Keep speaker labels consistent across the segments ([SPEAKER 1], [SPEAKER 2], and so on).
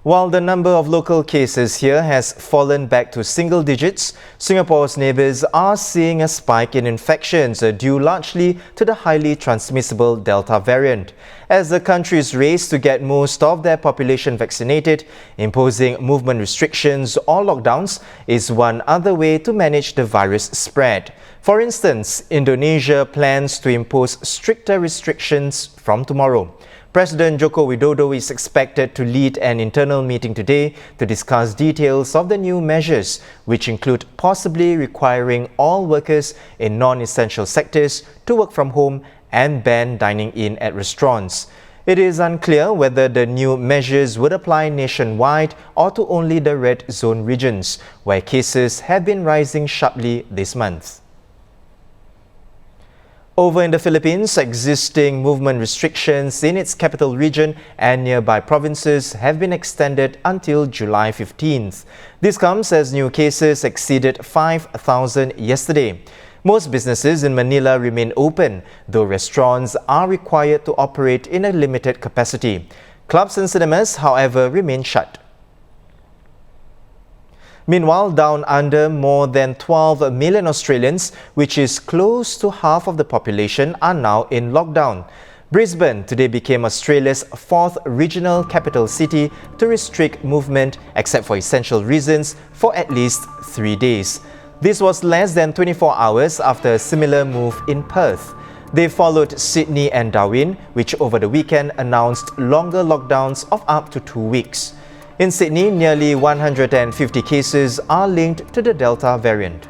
[SPEAKER 1] While the number of local cases here has fallen back to single digits, Singapore's neighbours are seeing a spike in infections due largely to the highly transmissible Delta variant. As the countries race to get most of their population vaccinated, imposing movement restrictions or lockdowns is one other way to manage the virus spread. For instance, Indonesia plans to impose stricter restrictions from tomorrow. President Joko Widodo is expected to lead an internal meeting today to discuss details of the new measures, which include possibly requiring all workers in non-essential sectors to work from home and ban dining in at restaurants. It is unclear whether the new measures would apply nationwide or to only the red zone regions, where cases have been rising sharply this month. Over in the Philippines, existing movement restrictions in its capital region and nearby provinces have been extended until July 15th. This comes as new cases exceeded 5,000 yesterday. Most businesses in Manila remain open, though restaurants are required to operate in a limited capacity. Clubs and cinemas, however, remain shut. Meanwhile, down under, more than 12 million Australians, which is close to half of the population, are now in lockdown. Brisbane today became Australia's fourth regional capital city to restrict movement except for essential reasons for at least 3 days. This was less than 24 hours after a similar move in Perth. They followed Sydney and Darwin, which over the weekend announced longer lockdowns of up to 2 weeks. In Sydney, nearly 150 cases are linked to the Delta variant.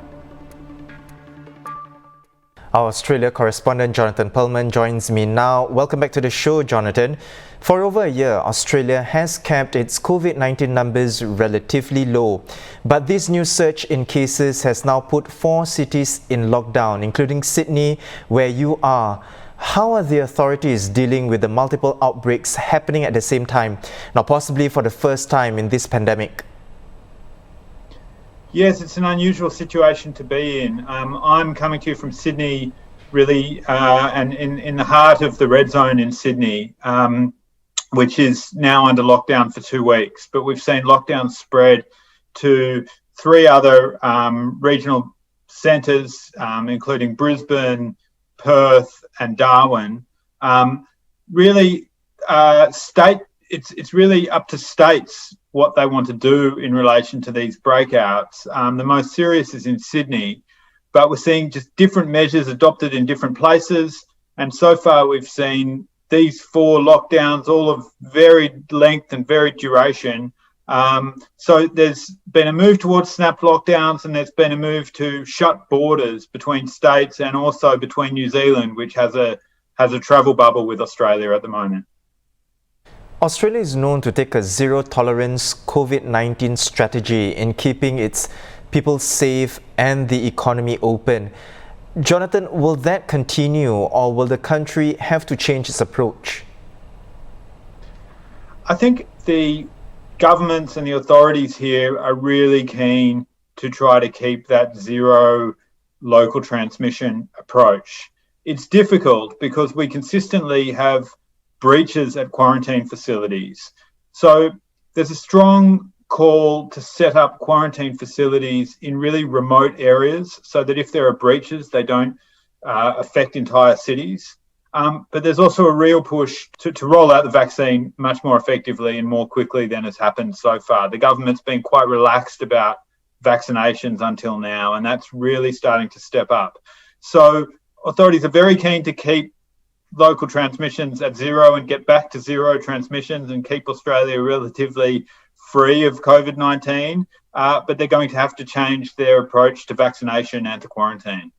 [SPEAKER 1] Our Australia correspondent Jonathan Perlman joins me now. Welcome back to the show, Jonathan. For over a year, Australia has kept its COVID-19 numbers relatively low. But this new surge in cases has now put 4 cities in lockdown, including Sydney, where you are. How are the authorities dealing with the multiple outbreaks happening at the same time, now possibly for the first time in this pandemic?
[SPEAKER 2] Yes, it's an unusual situation to be in. I'm coming to you from Sydney, really, and in the heart of the red zone in Sydney, which is now under lockdown for 2 weeks. But we've seen lockdown spread to 3 other regional centres, including Brisbane, Perth and Darwin. It's really up to states what they want to do in relation to these breakouts. The most serious is in Sydney, but we're seeing just different measures adopted in different places. And so far we've seen these 4 lockdowns, all of varied length and varied duration. So there's been a move towards snap lockdowns, and there's been a move to shut borders between states and also between New Zealand, which has a travel bubble with Australia at the moment.
[SPEAKER 1] Australia is known to take a zero-tolerance COVID-19 strategy in keeping its people safe and the economy open. Jonathan, will that continue, or will the country have to change its approach?
[SPEAKER 2] I think the governments and the authorities here are really keen to try to keep that zero local transmission approach. It's difficult because we consistently have breaches at quarantine facilities. So there's a strong call to set up quarantine facilities in really remote areas so that if there are breaches, they don't affect entire cities. But there's also a real push to roll out the vaccine much more effectively and more quickly than has happened so far. The government's been quite relaxed about vaccinations until now, and that's really starting to step up. So authorities are very keen to keep local transmissions at zero and get back to zero transmissions and keep Australia relatively free of COVID-19, but they're going to have to change their approach to vaccination and to quarantine.